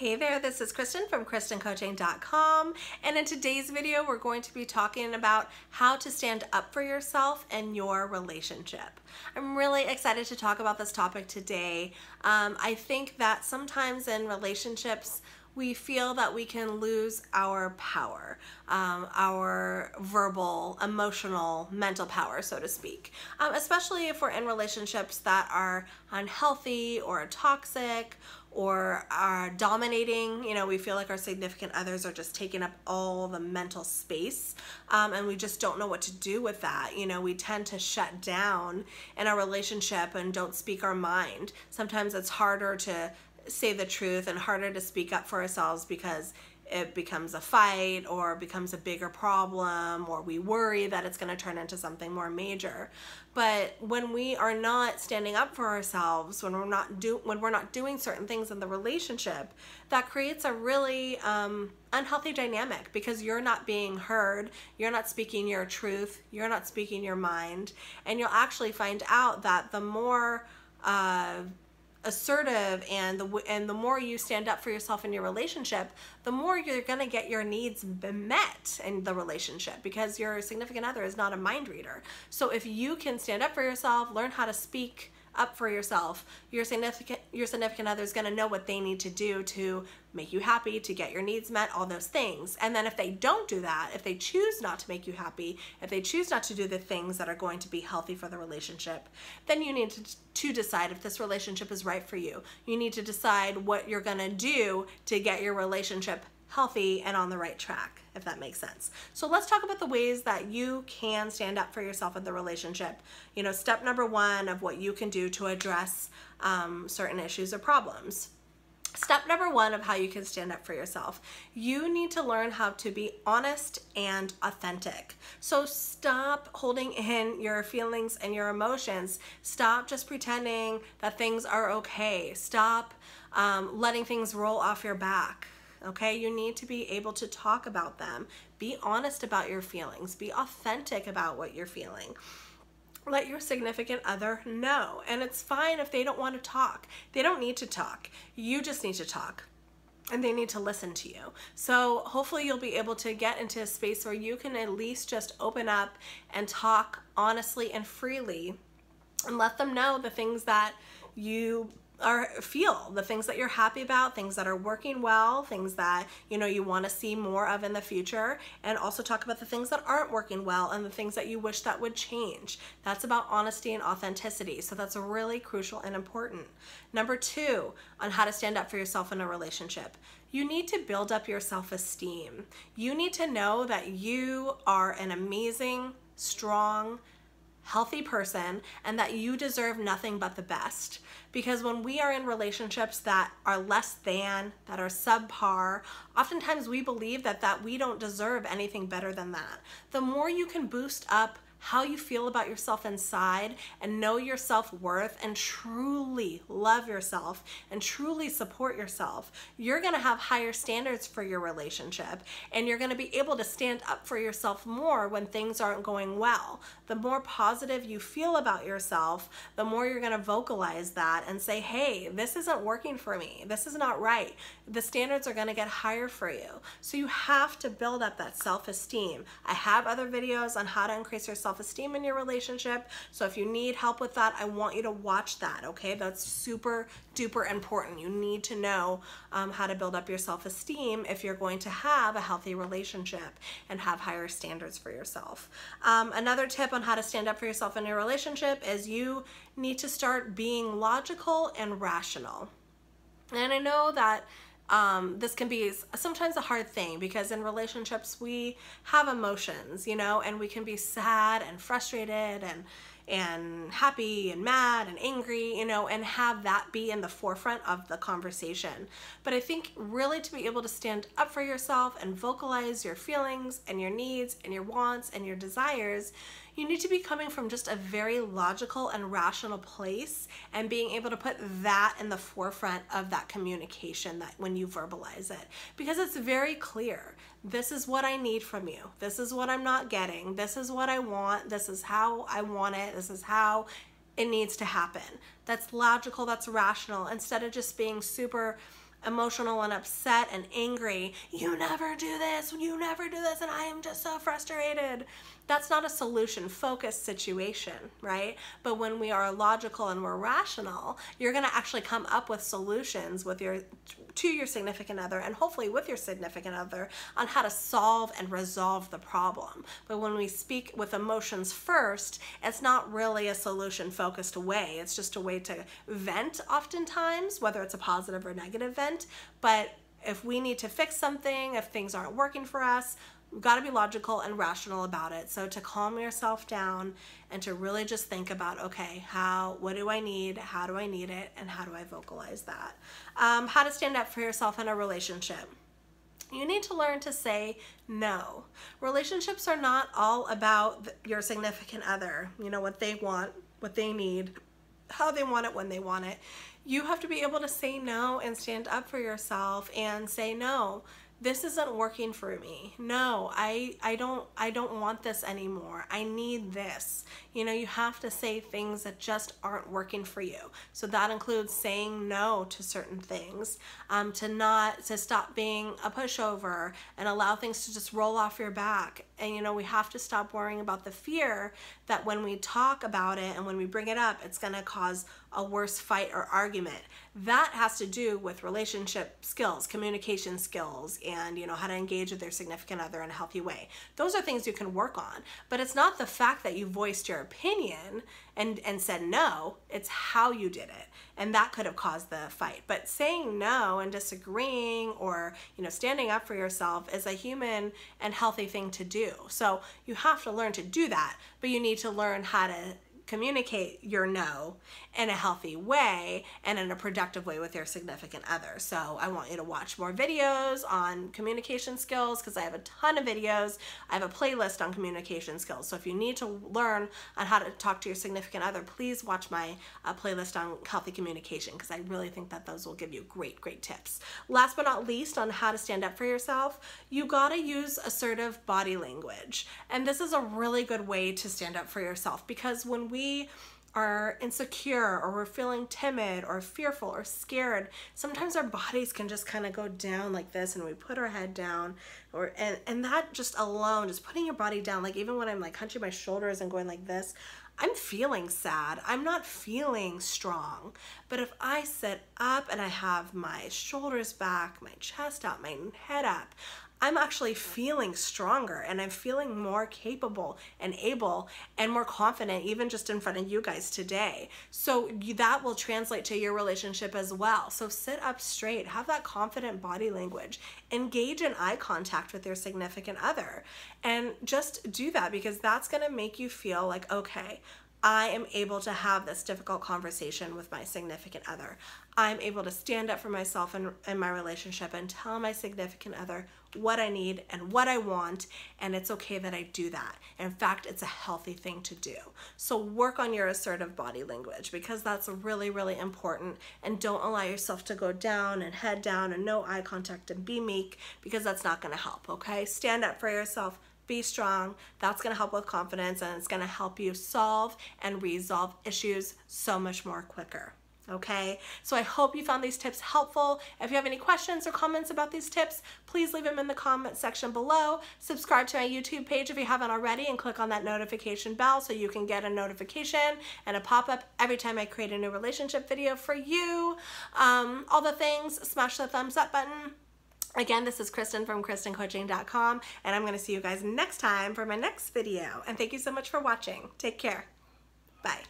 Hey there, this is Kristin from KristinCoaching.com, and in today's video we're going to be talking about how to stand up for yourself in your relationship. I'm really excited to talk about this topic today. I think that sometimes in relationships we feel that we can lose our power, our verbal, emotional, mental power, so to speak, especially if we're in relationships that are unhealthy or toxic or are dominating. You know, we feel like our significant others are just taking up all the mental space, and we just don't know what to do with that. You know, we tend to shut down in a relationship and don't speak our mind. Sometimes it's harder to say the truth and harder to speak up for ourselves because it becomes a fight or becomes a bigger problem, or we worry that it's going to turn into something more major. But when we are not standing up for ourselves, when we're not doing certain things in the relationship, that creates a really unhealthy dynamic, because you're not being heard, you're not speaking your truth, you're not speaking your mind, and you'll actually find out that the more assertive and the more you stand up for yourself in your relationship, the more you're going to get your needs met in the relationship, because your significant other is not a mind reader. So if you can stand up for yourself, learn how to speak up for yourself, your significant other is going to know what they need to do to make you happy, to get your needs met, all those things. And then if they don't do that, if they choose not to make you happy, if they choose not to do the things that are going to be healthy for the relationship, then you need to decide if this relationship is right for you. You need to decide what you're going to do to get your relationship healthy and on the right track, if that makes sense. So let's talk about the ways that you can stand up for yourself in the relationship. You know, step number one of what you can do to address certain issues or problems. Step number one of how you can stand up for yourself. You need to learn how to be honest and authentic. So stop holding in your feelings and your emotions. Stop just pretending that things are okay. Stop letting things roll off your back. Okay, you need to be able to talk about them. Be honest about your feelings. Be authentic about what you're feeling. Let your significant other know. And it's fine if they don't want to talk. They don't need to talk. You just need to talk. And they need to listen to you. So hopefully you'll be able to get into a space where you can at least just open up and talk honestly and freely, and let them know the things that you feel, the things that you're happy about, things that are working well, things that you want to see more of in the future, and also talk about the things that aren't working well and the things that you wish that would change. That's about honesty and authenticity. So that's really crucial and important. Number two, on how to stand up for yourself in a relationship. You need to build up your self-esteem. You need to know that you are an amazing, strong, healthy person, and that you deserve nothing but the best. Because when we are in relationships that are less than, that are subpar, oftentimes we believe that we don't deserve anything better than that. The more you can boost up how you feel about yourself inside and know your self-worth and truly love yourself and truly support yourself, you're going to have higher standards for your relationship, and you're going to be able to stand up for yourself more when things aren't going well. The more positive you feel about yourself, the more you're going to vocalize that and say, hey, this isn't working for me. This is not right. The standards are going to get higher for you. So you have to build up that self-esteem. I have other videos on how to increase your self-esteem in your relationship. So if you need help with that, I want you to watch that, okay? That's super duper important. You need to know how to build up your self-esteem if you're going to have a healthy relationship and have higher standards for yourself. Another tip on how to stand up for yourself in your relationship is you need to start being logical and rational. And I know that this can be sometimes a hard thing, because in relationships we have emotions, and we can be sad and frustrated and happy and mad and angry, and have that be in the forefront of the conversation. But I think really to be able to stand up for yourself and vocalize your feelings and your needs and your wants and your desires, you need to be coming from just a very logical and rational place, and being able to put that in the forefront of that communication, that when you verbalize it, because it's very clear. This is what I need from you. This is what I'm not getting. This is what I want. This is how I want it. This is how it needs to happen. That's logical, that's rational, instead of just being super emotional and upset and angry, you never do this, and I am just so frustrated. That's not a solution-focused situation, right? But when we are logical and we're rational, you're gonna actually come up with solutions to your significant other, and hopefully with your significant other, on how to solve and resolve the problem. But when we speak with emotions first, it's not really a solution-focused way. It's just a way to vent oftentimes, whether it's a positive or negative vent. But if we need to fix something, if things aren't working for us, we've got to be logical and rational about it. So to calm yourself down and to really just think about, okay, what do I need? How do I need it? And how do I vocalize that? How to stand up for yourself in a relationship. You need to learn to say no. Relationships are not all about your significant other, what they want, what they need, how they want it, when they want it. You have to be able to say no and stand up for yourself and say, no, this isn't working for me. No, I don't want this anymore. I need this. You have to say things that just aren't working for you. So that includes saying no to certain things, to stop being a pushover and allow things to just roll off your back. And we have to stop worrying about the fear that when we talk about it and when we bring it up, it's gonna cause a worse fight or argument. That has to do with relationship skills, communication skills, and how to engage with their significant other in a healthy way. Those are things you can work on, but it's not the fact that you voiced your opinion and said no, it's how you did it. And that could have caused the fight. But saying no and disagreeing or standing up for yourself is a human and healthy thing to do. So you have to learn to do that, but you need to learn how to communicate your no in a healthy way and in a productive way with your significant other. So I want you to watch more videos on communication skills, because I have a ton of videos. I have a playlist on communication skills. So if you need to learn on how to talk to your significant other, please watch my playlist on healthy communication, because I really think that those will give you great tips. Last but not least, on how to stand up for yourself, you gotta use assertive body language. And this is a really good way to stand up for yourself, because when we are insecure or we're feeling timid or fearful or scared, sometimes our bodies can just kind of go down like this, and we put our head down, and that just alone, just putting your body down, like even when I'm like hunching my shoulders and going like this, I'm feeling sad. I'm not feeling strong. But if I sit up and I have my shoulders back, my chest out, my head up, I'm actually feeling stronger, and I'm feeling more capable and able and more confident, even just in front of you guys today. So that will translate to your relationship as well. So sit up straight, have that confident body language, engage in eye contact with your significant other, and just do that, because that's gonna make you feel like, okay, I am able to have this difficult conversation with my significant other. I'm able to stand up for myself in my relationship and tell my significant other what I need and what I want, and it's okay that I do that. In fact, it's a healthy thing to do. So work on your assertive body language, because that's really important, and don't allow yourself to go down and head down and no eye contact and be meek, because that's not gonna help, okay? Stand up for yourself. Be strong. That's going to help with confidence, and it's going to help you solve and resolve issues so much more quicker. Okay, so I hope you found these tips helpful. If you have any questions or comments about these tips, please leave them in the comment section below. Subscribe to my YouTube page if you haven't already, and click on that notification bell so you can get a notification and a pop-up every time I create a new relationship video for you. All the things, smash the thumbs up button. Again, this is Kristin from KristinCoaching.com, and I'm going to see you guys next time for my next video. And thank you so much for watching. Take care. Bye.